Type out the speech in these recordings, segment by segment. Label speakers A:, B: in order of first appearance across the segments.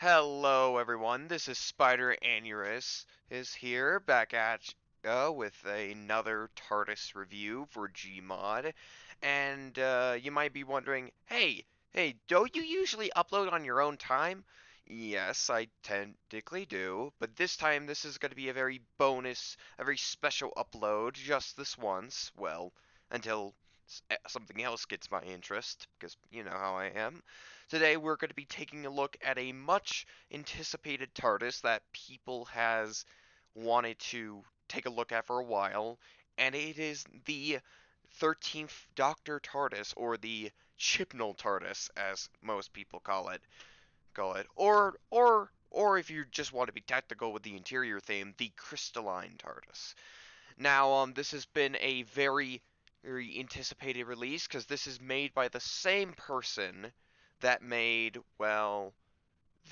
A: Hello everyone, this is Spider Anurus is here back at with another TARDIS review for GMOD. And you might be wondering, hey, don't you usually upload on your own time? Yes, I technically do, but this time this is going to be a very bonus, a very special upload, just this once, well, until something else gets my interest, because you know how I am. Today we're going to be taking a look at a much anticipated TARDIS that people has wanted to take a look at for a while, and it is the 13th Doctor TARDIS, or the Chibnall TARDIS, as most people call it, or if you just want to be technical with the interior theme, the Crystaline TARDIS. Now, this has been a very anticipated release because this is made by the same person that made, well,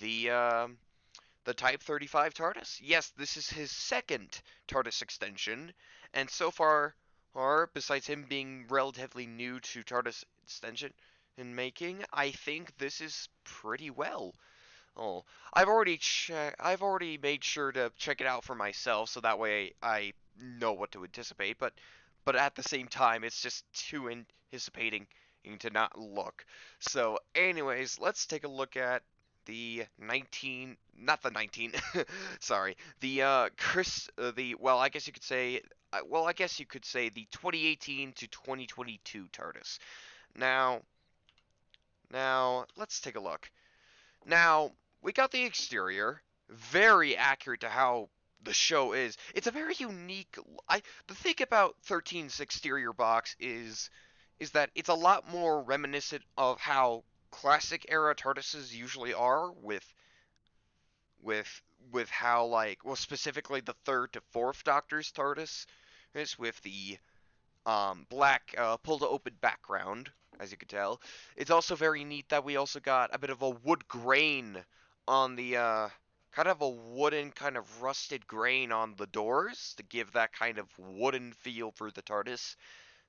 A: the Type 35 TARDIS. Yes, this is his second TARDIS extension, and so far, or besides him being relatively new to TARDIS extension in making, I think this is pretty well. Oh, I've already made sure to check it out for myself, so that way I know what to anticipate. But at the same time, it's just too anticipating to not look. So, anyways, let's take a look at the 19, not the 19, sorry, the well, I guess you could say the 2018 to 2022 TARDIS. Now, let's take a look. Now, we got the exterior, very accurate to how the show is. It's a very unique. The thing about 13's exterior box is that it's a lot more reminiscent of how classic era TARDISes usually are, with how, like, well, specifically the third to fourth Doctor's TARDIS is with the black pull to open background, as you can tell. It's also very neat that we also got a bit of a wood grain on the kind of a wooden, kind of rusted grain on the doors to give that kind of wooden feel for the TARDIS.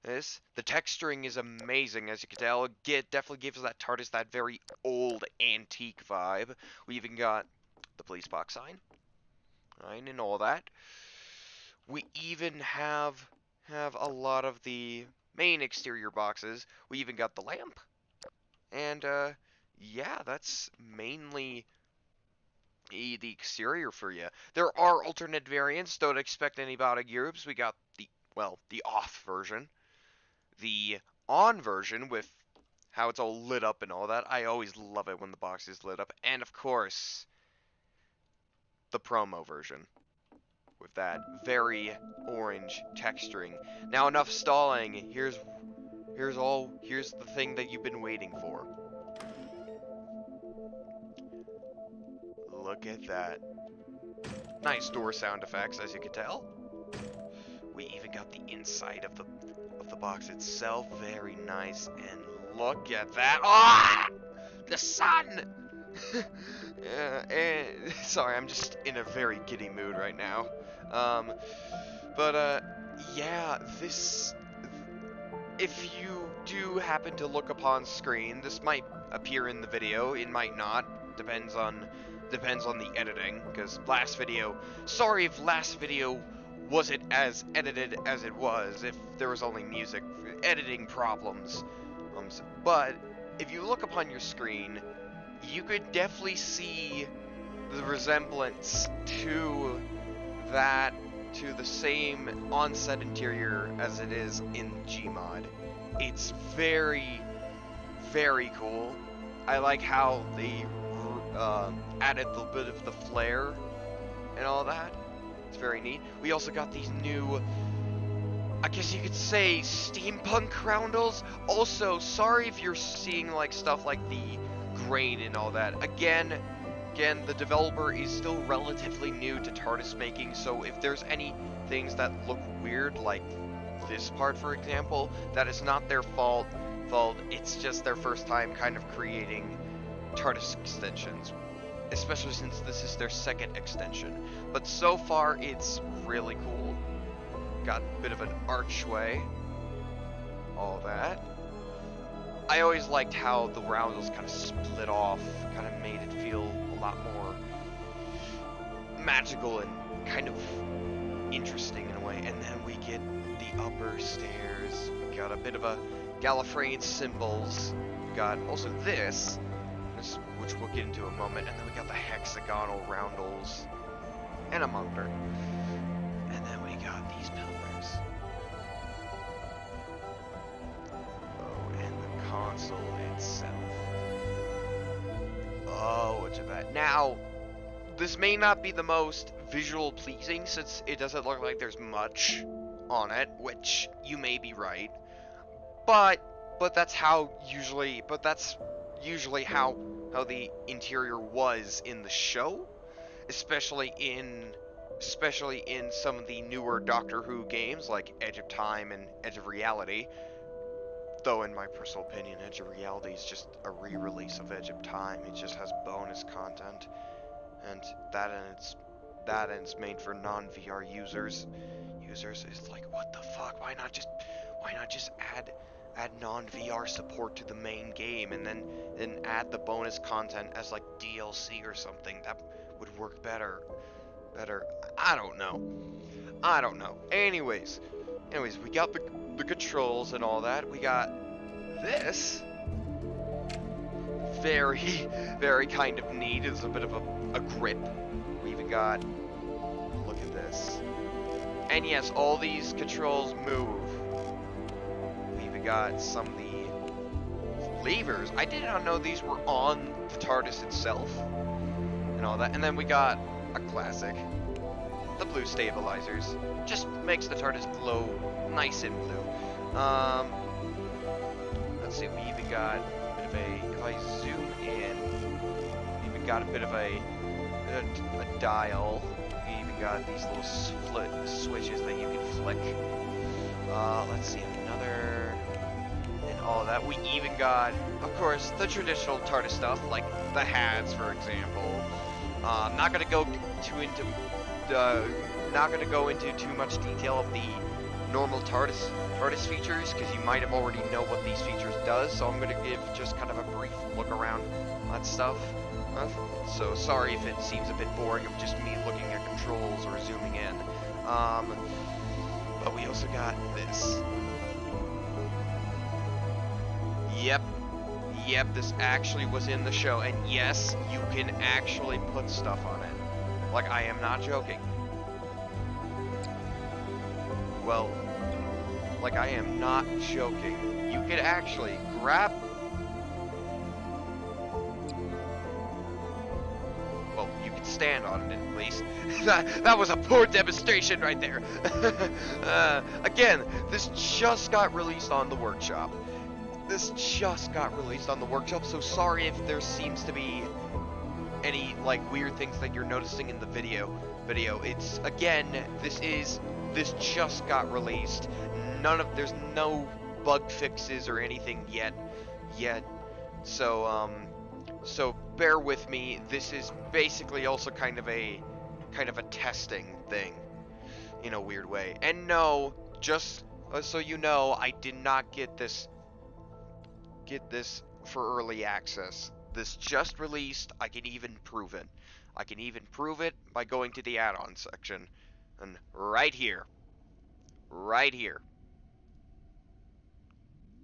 A: The texturing is amazing, as you can tell. It definitely gives that TARDIS that very old antique vibe. We even got the police box sign, right, and all that. We even have a lot of the main exterior boxes. We even got the lamp. And yeah, that's mainly the exterior for you. There are alternate variants. Don't expect any body groups. We got the off version, the on version with how it's all lit up and all that. I always love it when the box is lit up. And of course, the promo version with that very orange texturing. Now, enough stalling. Here's the thing that you've been waiting for. Look at that. Nice door sound effects, as you can tell. We even got the inside of the box itself. Very nice. And look at that. Ah! The sun! And sorry, I'm just in a very giddy mood right now. Yeah, this, if you do happen to look upon screen, this might appear in the video, it might not, depends on the editing, because sorry if last video wasn't as edited as it was, if there was only music, editing problems, but if you look upon your screen, you could definitely see the resemblance to the same on-set interior as it is in GMOD. It's very, very cool. I like how they added a bit of the flair and all that. It's very neat. We also got these new, I guess you could say, steampunk roundels. Also, sorry if you're seeing like stuff like the grain and all that. Again, the developer is still relatively new to TARDIS making, so if there's any things that look weird, like this part, for example, that is not their fault. It's just their first time kind of creating TARDIS extensions, especially since this is their second extension. But so far, it's really cool. Got a bit of an archway, all that. I always liked how the roundels kind of split off, kind of made it feel a lot more magical and kind of interesting in a way. And then we get the upper stairs. We got a bit of a Gallifreyan symbols. We got also this, which we'll get into in a moment. And then we got the hexagonal roundels and a monitor. And then we got these pillars. Oh, and the console itself. Oh, what's that? Now, this may not be the most visual pleasing since it doesn't look like there's much on it, which you may be right. But that's usually how the interior was in the show, especially in some of the newer Doctor Who games like Edge of Time and Edge of Reality. Though in my personal opinion, Edge of Reality is just a re-release of Edge of Time. It just has bonus content, and that and it's made for non-VR users. Is like, what the fuck? Why not just add non-VR support to the main game and then add the bonus content as like DLC or something? That would work better. I don't know. Anyways, we got the controls and all that. We got this. Very, very kind of neat. It's a bit of a grip. We even got, look at this. And yes, all these controls move. We even got some of the levers. I did not know these were on the TARDIS itself. And all that. And then we got a classic. The blue stabilizers. Just makes the TARDIS glow nice and blue. Let's see, we even got a bit of a, if I zoom in, we even got a bit of a dial. We even got these little split switches that you can flick. Let's see, another, and all that. We even got, of course, the traditional TARDIS stuff, like the HADs, for example. I'm not gonna go into too much detail of the normal TARDIS features, because you might have already know what these features does, so I'm going to give just kind of a brief look around that stuff. So sorry if it seems a bit boring of just me looking at controls or zooming in. But we also got this. Yep, this actually was in the show, and yes, you can actually put stuff on it. Like, I am not joking. Well, like, I am not joking. You could actually grab... Well, you could stand on it at least. That was a poor demonstration right there. Again, this just got released on the workshop. So sorry if there seems to be any, like, weird things that you're noticing in the video. It's, again, this just got released. There's no bug fixes or anything yet. So bear with me. This is basically also kind of a testing thing in a weird way. And no, just so you know, I did not get this for early access. This just released. I can even prove it by going to the add-on section, and right here.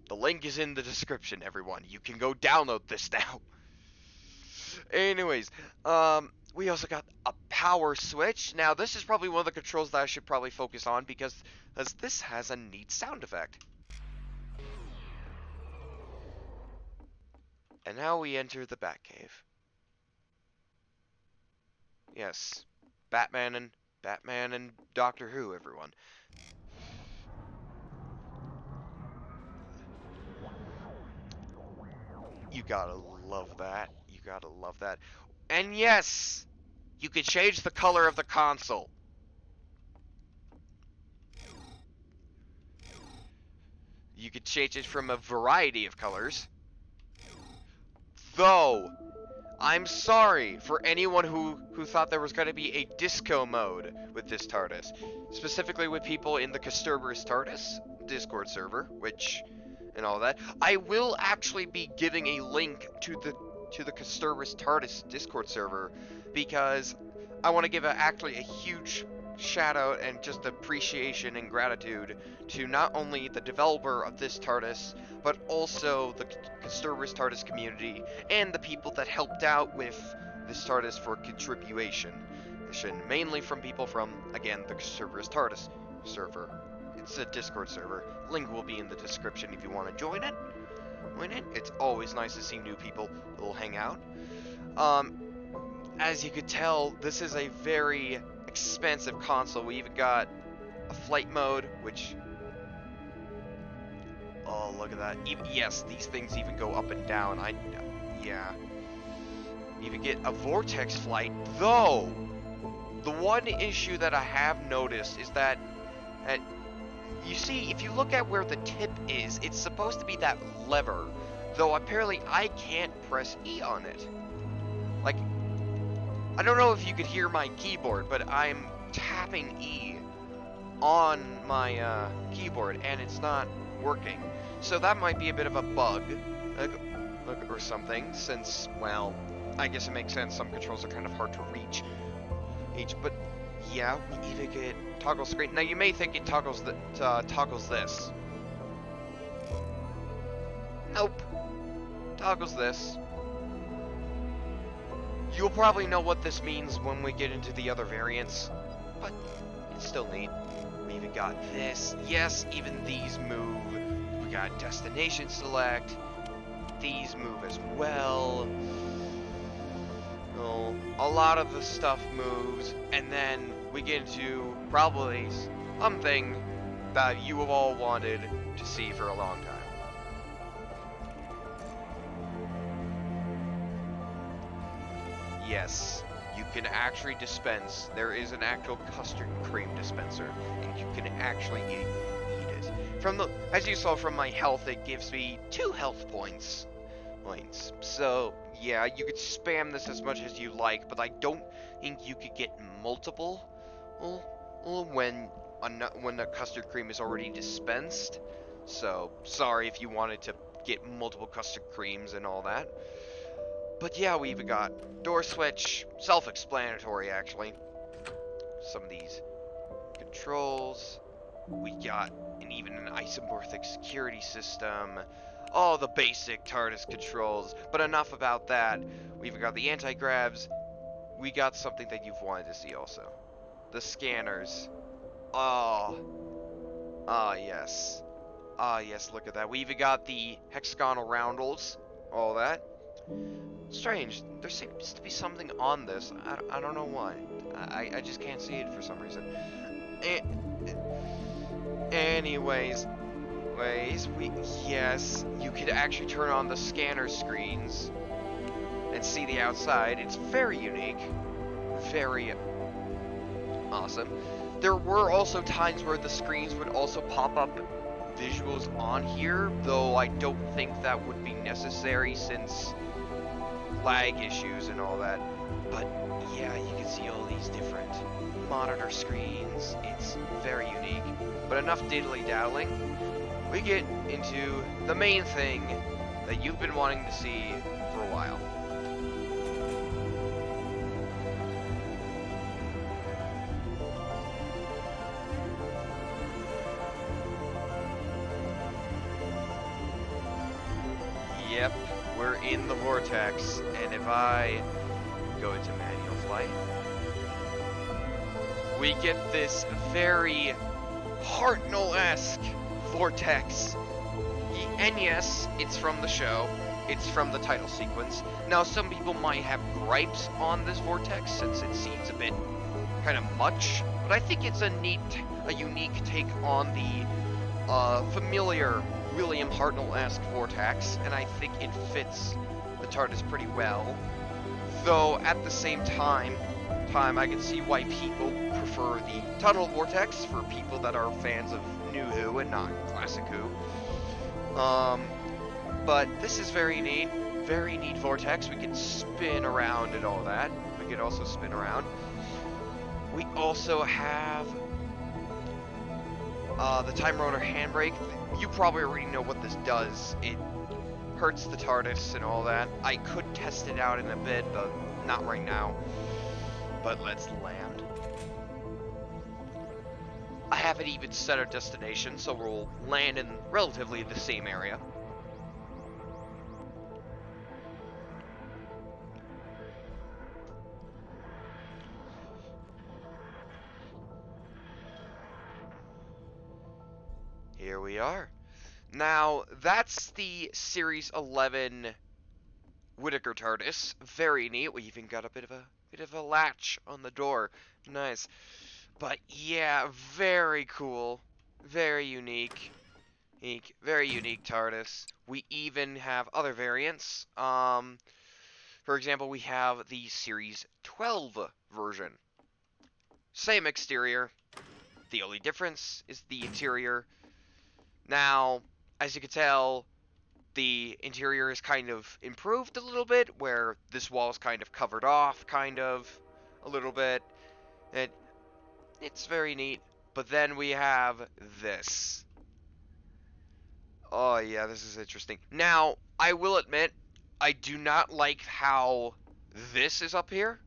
A: The link is in the description, everyone. You can go download this now. Anyways, we also got a power switch. Now, this is probably one of the controls that I should probably focus on because this has a neat sound effect. And now we enter the Batcave. Yes, Batman and Doctor Who, everyone. You gotta love that. And yes, you can change the color of the console. You could change it from a variety of colors. Though, I'm sorry for anyone who thought there was going to be a disco mode with this TARDIS. Specifically with people in the Kasterbourus TARDIS Discord server, and all that. I will actually be giving a link to to the Kasterbourus TARDIS Discord server, because I want to give actually a huge shout out and just appreciation and gratitude to not only the developer of this TARDIS, but also the Kasterbourus TARDIS community and the people that helped out with this TARDIS for contribution. Mainly from people from, again, the Kasterbourus TARDIS server. It's a Discord server. Link will be in the description if you want to join it. It's always nice to see new people that will hang out. As you could tell, this is a very expensive console. We even got a flight mode, which... Oh, look at that. Yes, these things even go up and down. Yeah. You even get a Vortex flight, though! The one issue that I have noticed is that... you see, if you look at where the tip is, it's supposed to be that lever, though apparently I can't press E on it. Like, I don't know if you could hear my keyboard, but I'm tapping E on my keyboard, and it's not working. So that might be a bit of a bug, or something, since, well, I guess it makes sense, some controls are kind of hard to reach. But yeah, we even get toggle screen. Now you may think it toggles this. Nope. Toggles this. You'll probably know what this means when we get into the other variants, but it's still neat. We even got this. Yes, even these move. We got destination select. These move as well. Oh, a lot of the stuff moves, and then we get into probably something that you have all wanted to see for a long time. Yes, you can actually dispense. There is an actual custard cream dispenser, and you can actually eat it. As you saw from my health, it gives me 2 health points. So yeah, you could spam this as much as you like, but I don't think you could get multiple when the custard cream is already dispensed. So sorry if you wanted to get multiple custard creams and all that. But yeah, we even got door switch, self-explanatory actually. Some of these controls. We got even an isomorphic security system. All the basic TARDIS controls. But enough about that. We even got the anti-grabs. We got something that you've wanted to see also. The scanners. Yes. Yes, look at that. We even got the hexagonal roundels. All that. Strange. There seems to be something on this. I don't know why. I just can't see it for some reason. Anyways, yes, you could actually turn on the scanner screens and see the outside. It's very unique, very awesome. There were also times where the screens would also pop up visuals on here, though I don't think that would be necessary since lag issues and all that. But yeah, you can see all these different monitor screens. It's very unique. But enough diddly-daddling. We get into the main thing that you've been wanting to see for a while. Yep, we're in the Vortex, and if I go into manual flight, we get this very Hartnell-esque Vortex. And yes, it's from the show. It's from the title sequence. Now, some people might have gripes on this Vortex since it seems a bit kind of much, but I think it's a unique take on the familiar William Hartnell-esque Vortex, and I think it fits the TARDIS pretty well. Though at the same time, I can see why people prefer the Tunnel Vortex for people that are fans of New Who and not Classic Who. But this is very neat Vortex. We can spin around and all that. We can also spin around. We also have the Time Rotor handbrake. You probably already know what this does. hurts the TARDIS and all that. I could test it out in a bit, but not right now. But let's land. I haven't even set our destination, so we'll land in relatively the same area. Here we are. Now, that's the Series 11 Whittaker TARDIS. Very neat. We even got a bit of a latch on the door. Nice. But yeah, very cool. Very unique. Very unique TARDIS. We even have other variants. For example, we have the Series 12 version. Same exterior. The only difference is the interior. Now, as you can tell, the interior is kind of improved a little bit, where this wall is kind of covered off, a little bit. It's very neat. But then we have this. Oh yeah, this is interesting. Now, I will admit, I do not like how this is up here.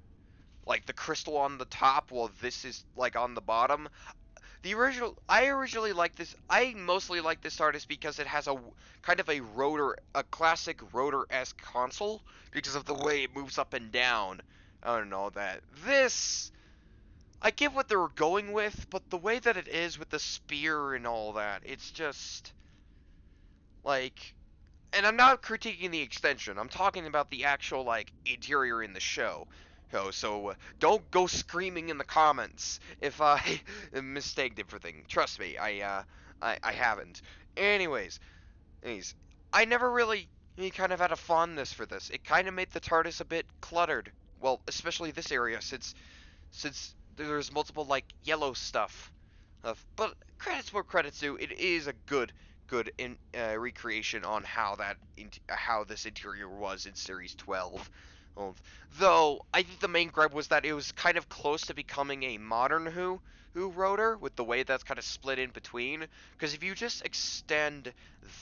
A: Like the crystal on the top, while this is like on the bottom. I originally liked this. I mostly like this TARDIS because it has a kind of a classic rotor-esque console because of the way it moves up and down. I don't know that. This, I get what they were going with, but the way that it is with the spear and all that, it's just like. And I'm not critiquing the extension. I'm talking about the actual like interior in the show. So don't go screaming in the comments if I mistaked everything. Trust me, I haven't. Anyways, I never really kind of had a fondness for this. It kind of made the TARDIS a bit cluttered. Well, especially this area, since there's multiple like yellow stuff. But credits where credits due. It is a good recreation on how this interior was in Series 12. Though, I think the main gripe was that it was kind of close to becoming a modern Who rotor, with the way that's kind of split in between. Because if you just extend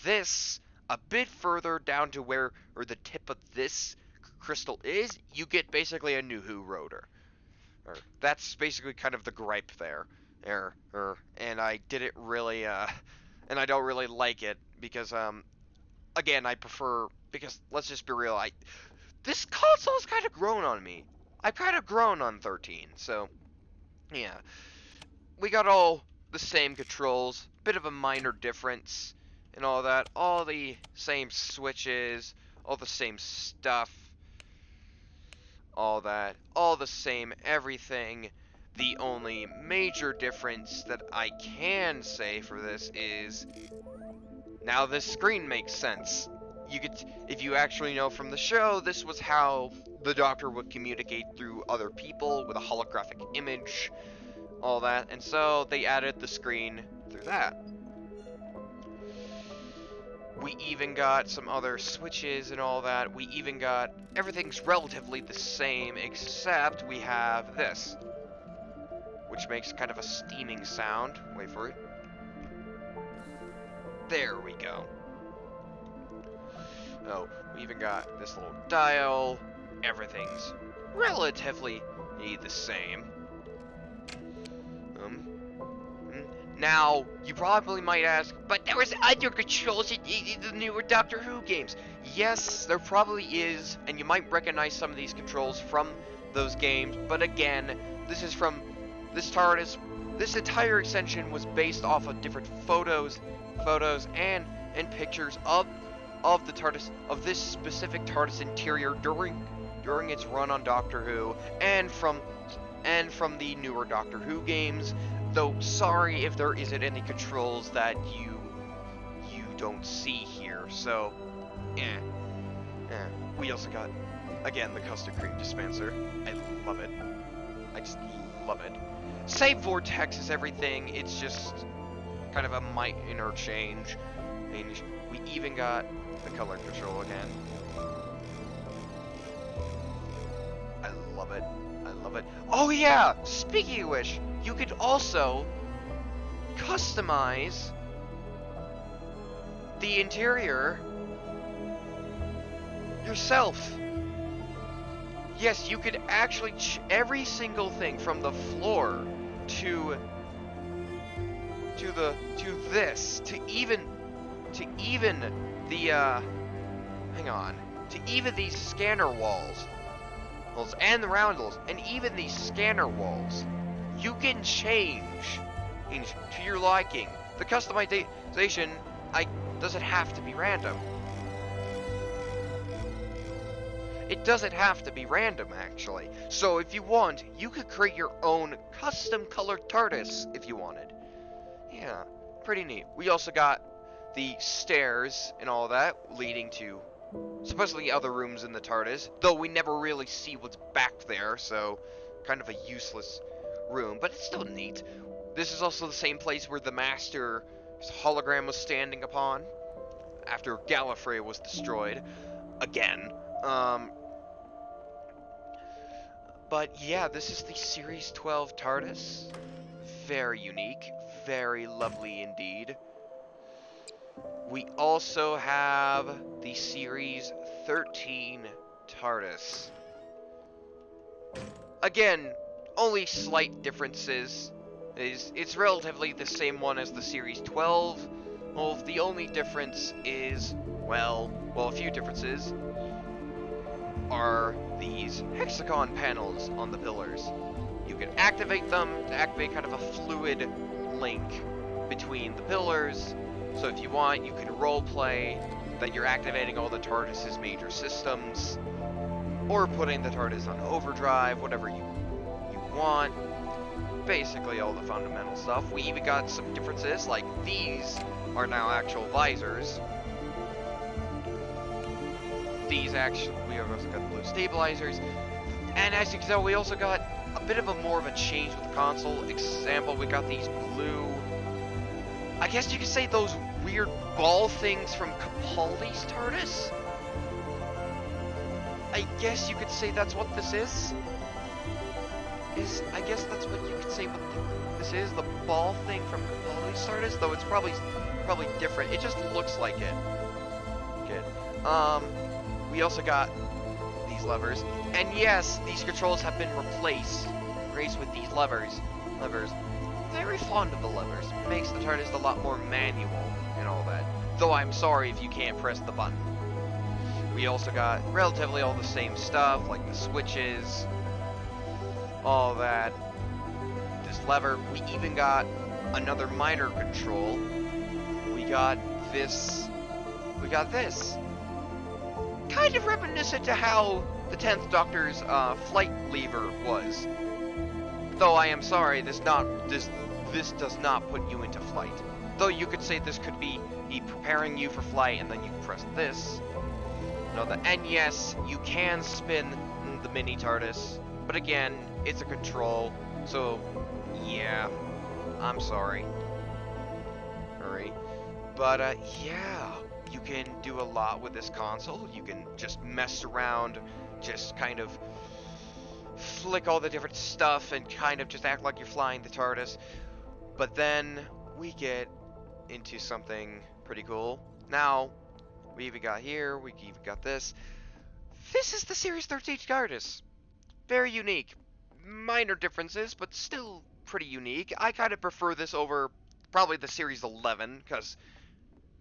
A: this a bit further down to where the tip of this crystal is, you get basically a new Who rotor. That's basically kind of the gripe there. And I didn't really, and I don't really like it, because, again, I prefer, because, let's just be real, this console's kind of grown on me. I've kind of grown on 13, so, yeah. We got all the same controls, bit of a minor difference, and all that. All the same switches, all the same stuff, all that. All the same everything. The only major difference that I can say for this is, now this screen makes sense. If you actually know from the show, this was how the Doctor would communicate through other people with a holographic image, all that, and so they added the screen through that. We even got some other switches and all that. We even got, everything's relatively the same, except we have this, which makes kind of a steaming sound. Wait for it. There we go. Oh, we even got this little dial. Everything's relatively the same. Now, you probably might ask, but there was other controls in the newer Doctor Who games. Yes, there probably is, and you might recognize some of these controls from those games, but again, this is from this TARDIS. This entire extension was based off of different photos and pictures of the TARDIS, of this specific TARDIS interior during its run on Doctor Who, and from the newer Doctor Who games. Though sorry if there isn't any controls that you don't see here. So, we also got, again, the custard cream dispenser. I love it. I just love it. Same Vortex as everything. It's just kind of a minor change. And we even got the color control again. I love it. I love it. Oh yeah! Speaking of which, you could also customize the interior yourself. Yes, you could actually every single thing from the floor to this to even the hang on, to even these scanner walls and the roundels and even these scanner walls, you can change to your liking. The customization doesn't have to be random. It doesn't have to be random, actually. So if you want, you could create your own custom colored TARDIS if you wanted. Yeah, pretty neat. We also got the stairs and all that leading to supposedly other rooms in the TARDIS, though we never really see what's back there, so kind of a useless room, but it's still neat. This is also the same place where the Master's hologram was standing upon after Gallifrey was destroyed again. But yeah, this is the Series 12 TARDIS. Very unique, very lovely indeed. We also have the Series 13 TARDIS. Again, only slight differences. It's relatively the same one as the Series 12. Well, the only difference is, well, a few differences are these hexagon panels on the pillars. You can activate them to activate kind of a fluid link between the pillars. So if you want, you can roleplay that you're activating all the TARDIS's major systems, or putting the TARDIS on overdrive, whatever you want. Basically all the fundamental stuff. We even got some differences, like these are now actual visors. We also got the blue stabilizers, and as you can tell, we also got a bit of a more of a change with the console. Example, we got these blue, I guess you could say those weird ball things from Capaldi's TARDIS. I guess you could say that's what this is. I guess that's what you could say what this is, the ball thing from Capaldi's TARDIS, though it's probably different. It just looks like it. Good. We also got these levers, and yes, these controls have been replaced with these levers. Very fond of the levers. It makes the TARDIS a lot more manual and all that. Though I'm sorry if you can't press the button. We also got relatively all the same stuff, like the switches, all that. This lever. We even got another minor control. We got this. Kind of reminiscent to how the 10th Doctor's flight lever was. Though I am sorry, this does not put you into flight. Though you could say this could be preparing you for flight, and then you press this. And yes, you can spin the mini TARDIS, but again, it's a control, so yeah, I'm sorry. Alright, but yeah, you can do a lot with this console. You can just mess around, just kind of flick all the different stuff and kind of just act like you're flying the TARDIS. But then we get into something pretty cool. Now, we even got here, we even got this. This is the Series 13 TARDIS. Very unique. Minor differences, but still pretty unique. I kind of prefer this over probably the Series 11, because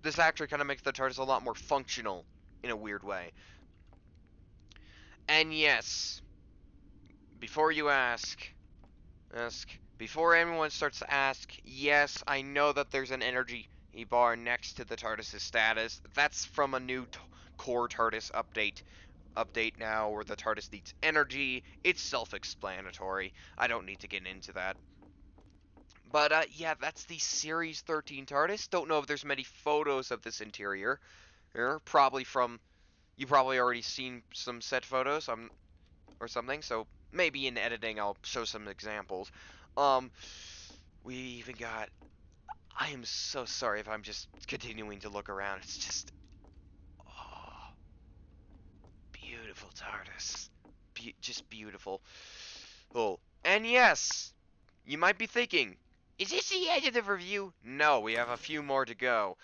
A: this actually kind of makes the TARDIS a lot more functional in a weird way. And yes, before you before anyone starts to ask, yes, I know that there's an energy bar next to the TARDIS's status. That's from a new core TARDIS update now, where the TARDIS needs energy. It's self-explanatory. I don't need to get into that. But yeah, that's the Series 13 TARDIS. Don't know if there's many photos of this interior. You probably already seen some set photos or something, so maybe in editing I'll show some examples. We even got, I am so sorry if I'm just continuing to look around. It's just, oh, beautiful TARDIS. Just beautiful. Oh, and yes, you might be thinking, is this the end of the review? No, we have a few more to go.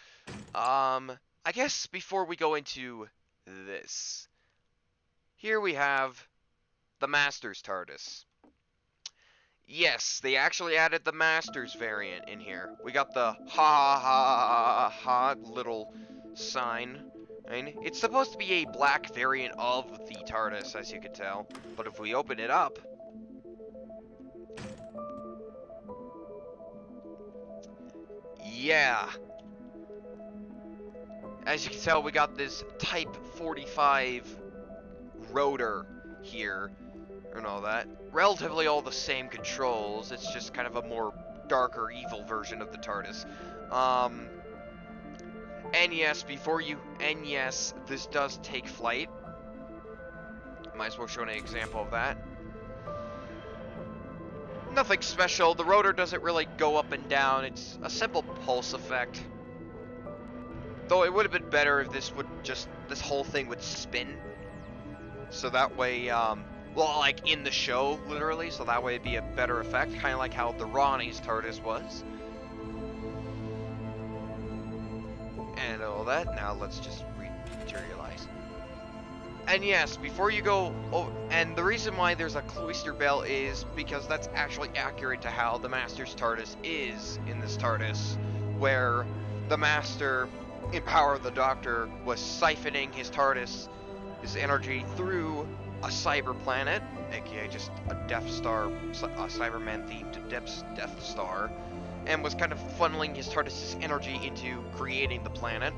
A: I guess before we go into this, here we have the Master's TARDIS. Yes, they actually added the Master's variant in here. We got the ha ha ha little sign. I mean, it's supposed to be a black variant of the TARDIS, as you can tell. But if we open it up, yeah. As you can tell, we got this Type 45 rotor here, and all that. Relatively all the same controls, it's just kind of a more darker, evil version of the TARDIS. And yes, this does take flight. Might as well show an example of that. Nothing special, the rotor doesn't really go up and down, it's a simple pulse effect. Though it would have been better if this whole thing would spin. So that way, well, like in the show, literally, so that way it'd be a better effect, kind of like how the Ronnie's TARDIS was. And all that, now let's just rematerialize. And yes, before you go, and the reason why there's a cloister bell is because that's actually accurate to how the Master's TARDIS is in this TARDIS, where the Master, in Power of the Doctor, was siphoning his TARDIS, his energy, through a cyber planet, aka just a Death Star, a Cyberman themed Death Star, and was kind of funneling his TARDIS's energy into creating the planet.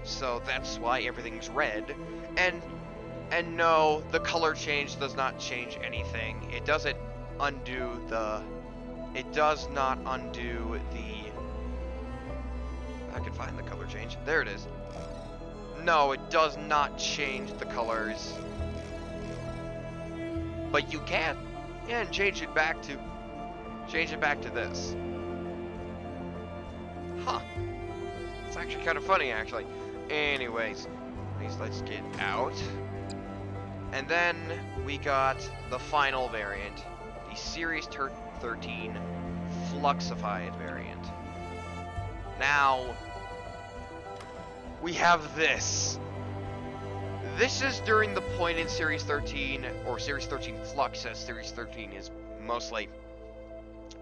A: So that's why everything's red. And no, the color change does not change anything. It doesn't undo the... It does not undo the... I can find the color change. There it is. No, it does not change the colors. But you can. Yeah, and change it back to this. Huh. It's actually kind of funny, actually. Anyways, let's get out. And then we got the final variant, the Series 13 Fluxified variant. Now, we have this. This is during the point in Series 13, or Series 13 Flux, as Series 13 is mostly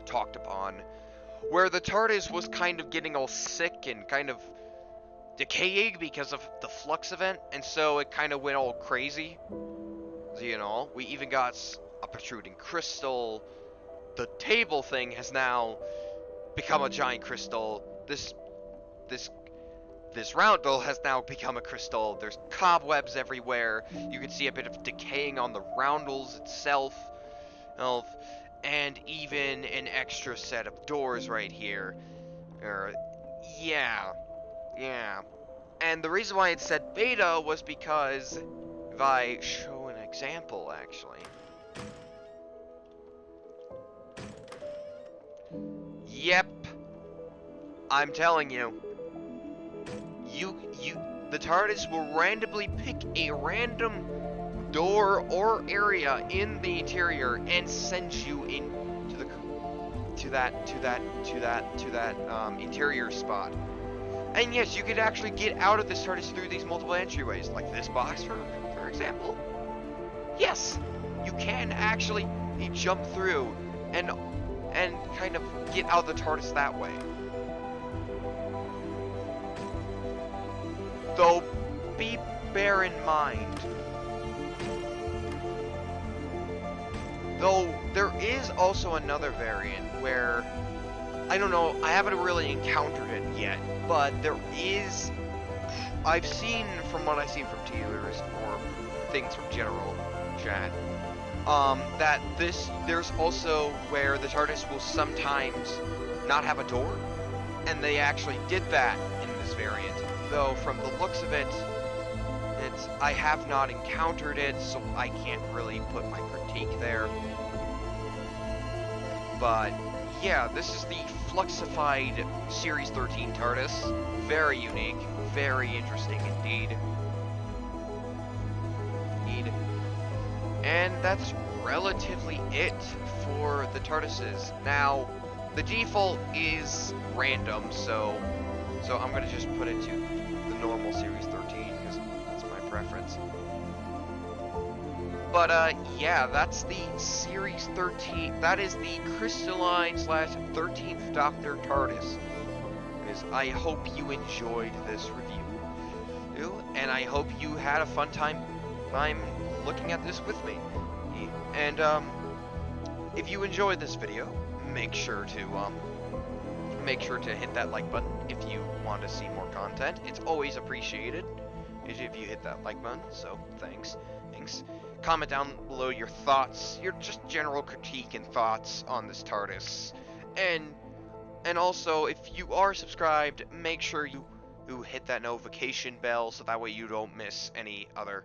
A: talked upon, where the TARDIS was kind of getting all sick and kind of decaying because of the Flux event, and so it kind of went all crazy. You know, we even got a protruding crystal. The table thing has now become a giant crystal. This roundel has now become a crystal. There's cobwebs everywhere. You can see a bit of decaying on the roundels itself. And even an extra set of doors right here. Yeah. And the reason why it said beta was because, if I show an example, actually. Yep. I'm telling you. The TARDIS will randomly pick a random door or area in the interior and send you into that interior spot. And yes, you could actually get out of this TARDIS through these multiple entryways, like this box, for example. Yes, you can actually jump through and kind of get out of the TARDIS that way. Though, bear in mind, though there is also another variant where, I don't know, I haven't really encountered it yet, but there is, I've seen from what I've seen from teasers or things from general chat, that there's also where the TARDIS will sometimes not have a door, and they actually did that in this variant. Though from the looks of it, I have not encountered it, so I can't really put my critique there. But yeah, this is the Fluxified Series 13 TARDIS. Very unique, very interesting indeed. And that's relatively it for the TARDISes. Now, the default is random, so I'm gonna just put it to the normal Series 13 because that's my preference. But yeah, that's the Series 13. That is the Crystaline slash 13th Doctor TARDIS. I hope you enjoyed this review, and I hope you had a fun time looking at this with me. And if you enjoyed this video, make sure to hit that like button if you want to see more content. It's always appreciated if you hit that like button. So thanks. Comment down below your thoughts, your just general critique and thoughts on this TARDIS, and also if you are subscribed, make sure you hit that notification bell so that way you don't miss any other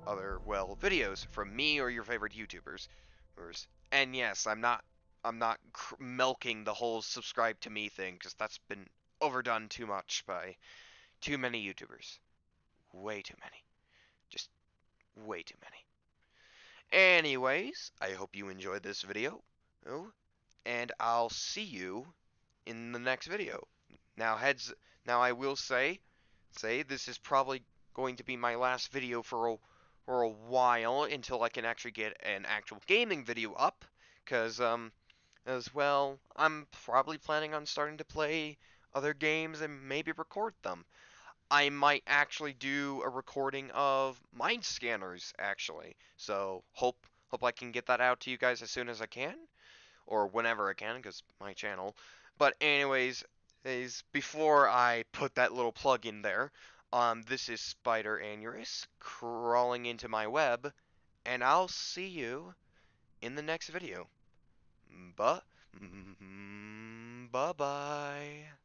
A: videos from me or your favorite YouTubers. And yes, I'm not milking the whole subscribe to me thing because that's been overdone too much by too many YouTubers. Way too many. Just way too many. Anyways, I hope you enjoyed this video. Oh, and I'll see you in the next video. Now I will say this is probably going to be my last video for a while until I can actually get an actual gaming video up, cuz as well, I'm probably planning on starting to play other games and maybe record them. I might actually do a recording of mind scanners actually. So hope I can get that out to you guys as soon as I can or whenever I can cuz my channel. But anyways, before I put that little plug in there, this is Spider Anurus crawling into my web, and I'll see you in the next video. Bye bye.